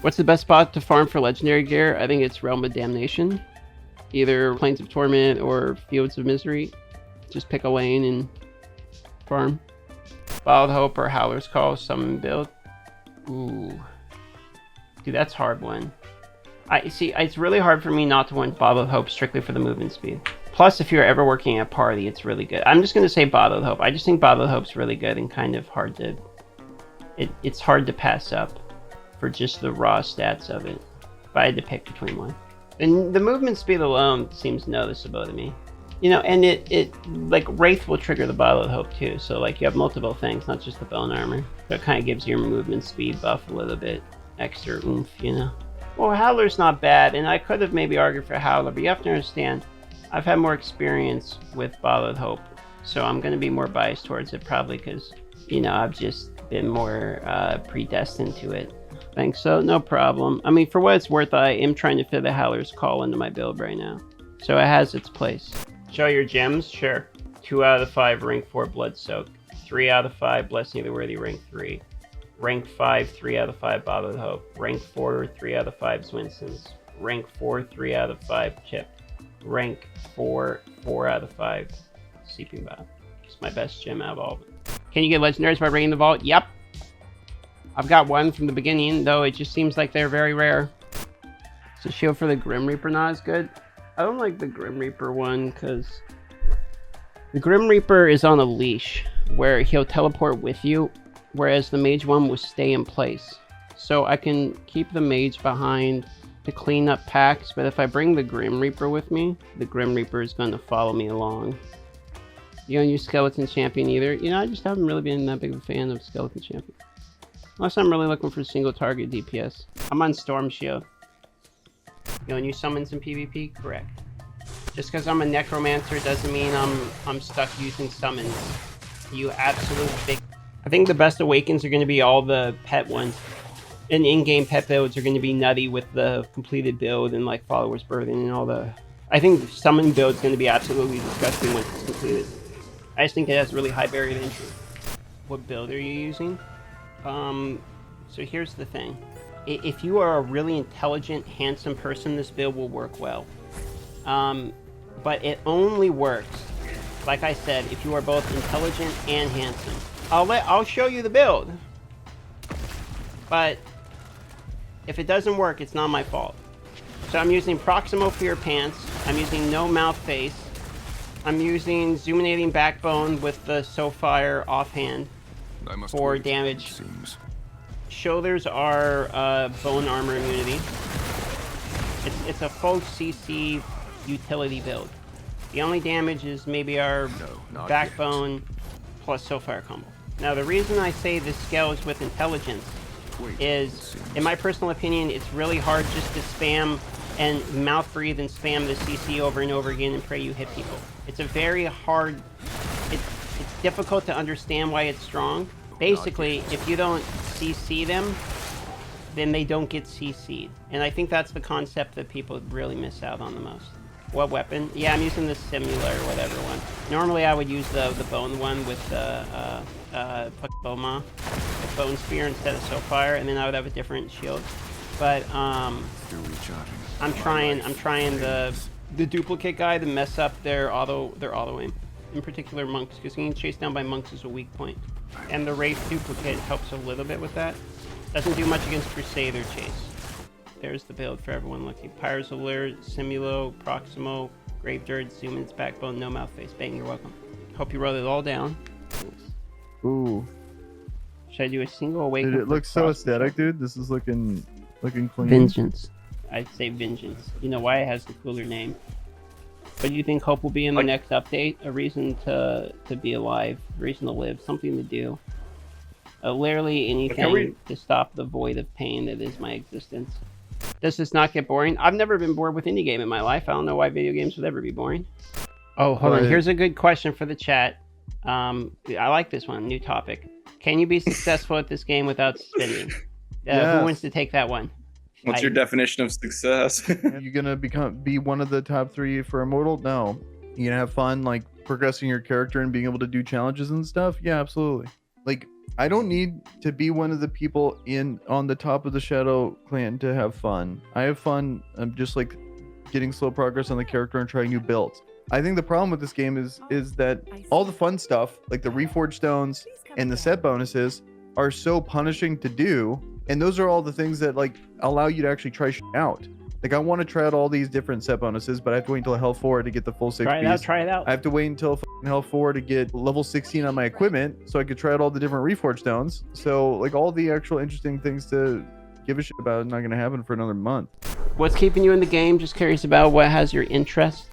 What's the best spot to farm for legendary gear? I think it's Realm of Damnation. Either Plains of Torment or Fields of Misery. Just pick a lane and farm. Wild Hope or Howler's Call, summon build. Ooh. Dude, that's a hard one. It's really hard for me not to want Bottled Hope strictly for the movement speed. Plus, if you're ever working at party, it's really good. I'm just going to say Bottled Hope. I just think Bottled Hope's really good and kind of hard to... It's hard to pass up for just the raw stats of it. If I had to pick between one. And the movement speed alone seems noticeable to me. You know, and it like Wraith will trigger the Bottled Hope too. So like you have multiple things, not just the bone armor. So it kind of gives your movement speed buff a little bit extra oomph, you know. Well, Howler's not bad, and I could have maybe argued for Howler, but you have to understand, I've had more experience with Bottled Hope, so I'm going to be more biased towards it probably because, you know, I've just been more predestined to it. Thanks, so no problem. I mean, for what it's worth, I am trying to fit the Howler's Call into my build right now, so it has its place. Show your gems? Sure. 2 out of 5, rank 4, Blood Soak. 3 out of 5, Blessing of the Worthy, rank 3. Rank 5, 3 out of 5, Bottled Hope. Rank 4, 3 out of 5, Swinson's. Rank 4, 3 out of 5, Chip. Rank 4, 4 out of 5, Sleeping Bath. It's my best gem out of all of it. Can you get legendaries by ringing the vault? Yep. I've got one from the beginning, though it just seems like they're very rare. So shield for the Grim Reaper not as good. I don't like the Grim Reaper one because the Grim Reaper is on a leash where he'll teleport with you, whereas the mage one will stay in place. So I can keep the mage behind to clean up packs, but if I bring the Grim Reaper with me, the Grim Reaper is going to follow me along. You don't use Skeleton Champion either? You know, I just haven't really been that big of a fan of Skeleton Champion. Unless I'm really looking for single target DPS. I'm on Storm Shield. You don't use summons in PvP? Correct. Just because I'm a necromancer doesn't mean I'm stuck using summons. You absolute big... I think the best awakens are going to be all the pet ones. And in-game pet builds are going to be nutty with the completed build and like Follower's Burden and all the... I think summon build is going to be absolutely disgusting once it's completed. I just think it has really high barrier to entry. What build are you using? So here's the thing. If you are a really intelligent, handsome person, this build will work well. But it only works, like I said, if you are both intelligent and handsome. I'll show you the build. But if it doesn't work, it's not my fault. So I'm using Proximo for your pants. I'm using No Mouth Face. I'm using Zoominating Backbone with the Soulfire offhand for damage. Shoulders are bone armor immunity. It's a full CC utility build. The only damage is maybe our backbone plus Soulfire combo. Now the reason I say this scales with intelligence is, in my personal opinion, it's really hard just to spam and mouth breathe and spam the CC over and over again and pray you hit people. It's a very hard, it's difficult to understand why it's strong. Basically, if you don't CC them, then they don't get CC'd. And I think that's the concept that people really miss out on the most. What weapon? Yeah, I'm using the Simula or whatever one. Normally I would use the bone one with the Boma, the bone spear instead of Soulfire, and then I would have a different shield. But I'm trying the duplicate guy to mess up their auto aim. In particular monks, because getting chased down by monks is a weak point. And the Wraith duplicate helps a little bit with that. Doesn't do much against Crusade or Chase. There's the build for everyone looking. Pyre's Alert, Simulo, Proximo, Grave Dirt, Zoomin's Backbone, No Mouth Face. Bang, you're welcome. Hope you wrote it all down. Ooh. Should I do a single awaken? Dude, it looks so aesthetic, dude. This is looking clean. Vengeance. I'd say Vengeance. You know why it has the cooler name. But you think hope will be in the next update? A reason to be alive, a reason to live, something to do. Literally anything to stop the void of pain that is my existence. Does this not get boring? I've never been bored with any game in my life. I don't know why video games would ever be boring. Oh, hold on. Here's a good question for the chat. I like this one. New topic. Can you be successful at this game without spending? Who wants to take that one? What's your definition of success? You gonna be one of the top 3 for Immortal? No. You gonna have fun like progressing your character and being able to do challenges and stuff? Yeah, absolutely. Like I don't need to be one of the people on the top of the Shadow Clan to have fun. I have fun. I'm just like getting slow progress on the character and trying new builds. I think the problem with this game is that all the fun stuff, like the reforged stones and the set bonuses, are so punishing to do, and those are all the things that like allow you to actually try shit out. Like I want to try out all these different set bonuses, but I have to wait until Hell 4 to get the full 6 piece. Try it out. I have to wait until Hell 4 to get level 16 on my equipment so I could try out all the different reforged stones. So like all the actual interesting things to give a shit about is not going to happen for another month. What's keeping you in the game? Just curious about what has your interest.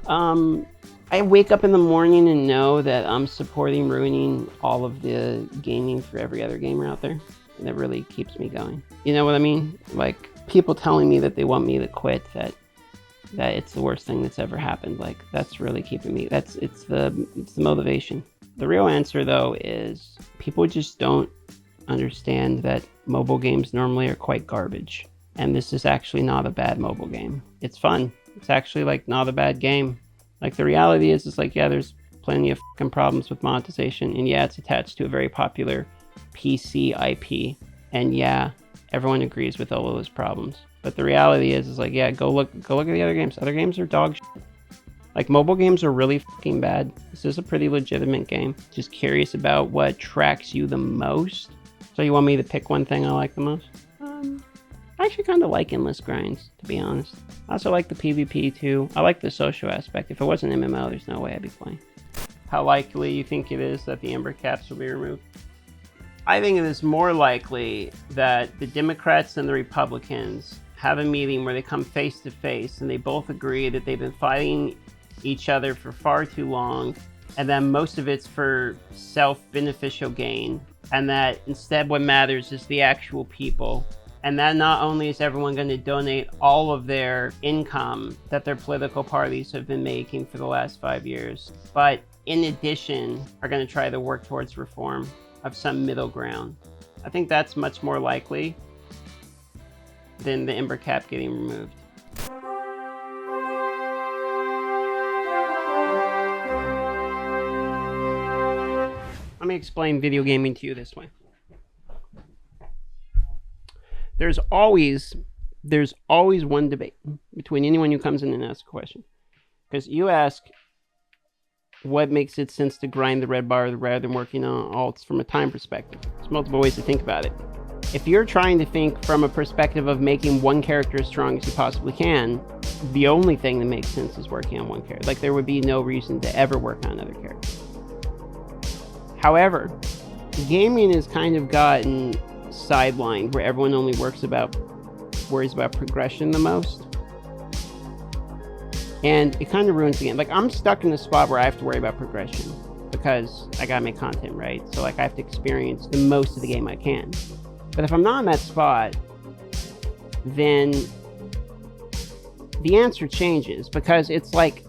I wake up in the morning and know that I'm supporting ruining all of the gaming for every other gamer out there. And that really keeps me going. You know what I mean? Like people telling me that they want me to quit, that it's the worst thing that's ever happened. Like that's really keeping me. It's the motivation. The real answer though is people just don't understand that mobile games normally are quite garbage. And this is actually not a bad mobile game. It's fun. It's actually like not a bad game. Like the reality is like, yeah, there's plenty of fucking problems with monetization. And yeah, it's attached to a very popular PC IP. And yeah, everyone agrees with all of those problems. But the reality is like, yeah, go look at the other games. Other games are dog shit. Like mobile games are really fucking bad. This is a pretty legitimate game. Just curious about what tracks you the most. So you want me to pick one thing I like the most? I actually kind of like endless grinds, to be honest. I also like the PvP too. I like the social aspect. If it wasn't MMO, there's no way I'd be playing. How likely you think it is that the Ember Caps will be removed? I think it is more likely that the Democrats and the Republicans have a meeting where they come face to face and they both agree that they've been fighting each other for far too long, and then most of it's for self-beneficial gain, and that instead what matters is the actual people. And that not only is everyone going to donate all of their income that their political parties have been making for the last 5 years, but in addition are going to try to work towards reform of some middle ground. I think that's much more likely than the Ember Cap getting removed. Let me explain video gaming to you this way. There's always one debate between anyone who comes in and asks a question. Because you ask what makes it sense to grind the red bar rather than working on alts from a time perspective. There's multiple ways to think about it. If you're trying to think from a perspective of making one character as strong as you possibly can, the only thing that makes sense is working on one character. Like there would be no reason to ever work on another character. However, gaming has kind of gotten sidelined where everyone only worries about progression the most, and it kind of ruins the game. Like I'm stuck in a spot where I have to worry about progression because I gotta make content, right? So like I have to experience the most of the game I can. But if I'm not in that spot, then the answer changes, because it's like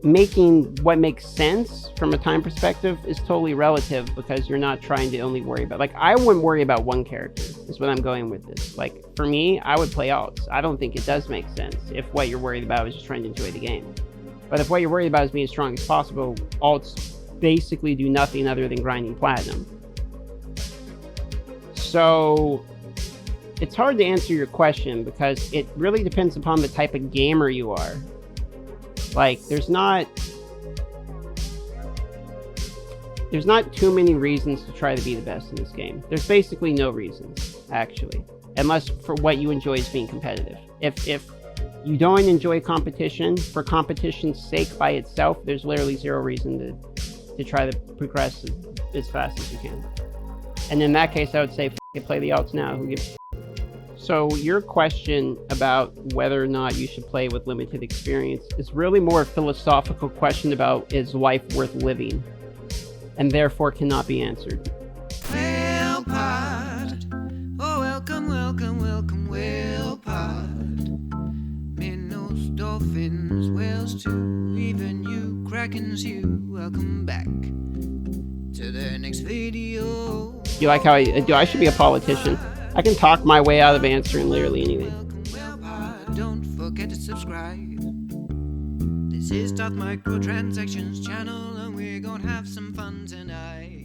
making what makes sense from a time perspective is totally relative, because you're not trying to only worry about, like, I wouldn't worry about one character is what I'm going with this. Like for me, I would play alts. I don't think it does make sense if what you're worried about is just trying to enjoy the game. But if what you're worried about is being as strong as possible, alts basically do nothing other than grinding platinum. So it's hard to answer your question because it really depends upon the type of gamer you are. Like, there's not too many reasons to try to be the best in this game. There's basically no reasons, actually, unless for what you enjoy is being competitive. If you don't enjoy competition for competition's sake by itself, there's literally zero reason to try to progress as fast as you can. And in that case, I would say, play the alts now. Who gives? So your question about whether or not you should play with limited experience is really more a philosophical question about, is life worth living? And therefore cannot be answered. Well pod, oh welcome, welcome, welcome, well pod. Minnows, dolphins, whales too, even you, krakens you, welcome back to the next video. You like how I should be a politician. I can talk my way out of answering literally anything. Don't forget to subscribe. This is Darth Microtransactions channel, and we're gonna have some fun tonight.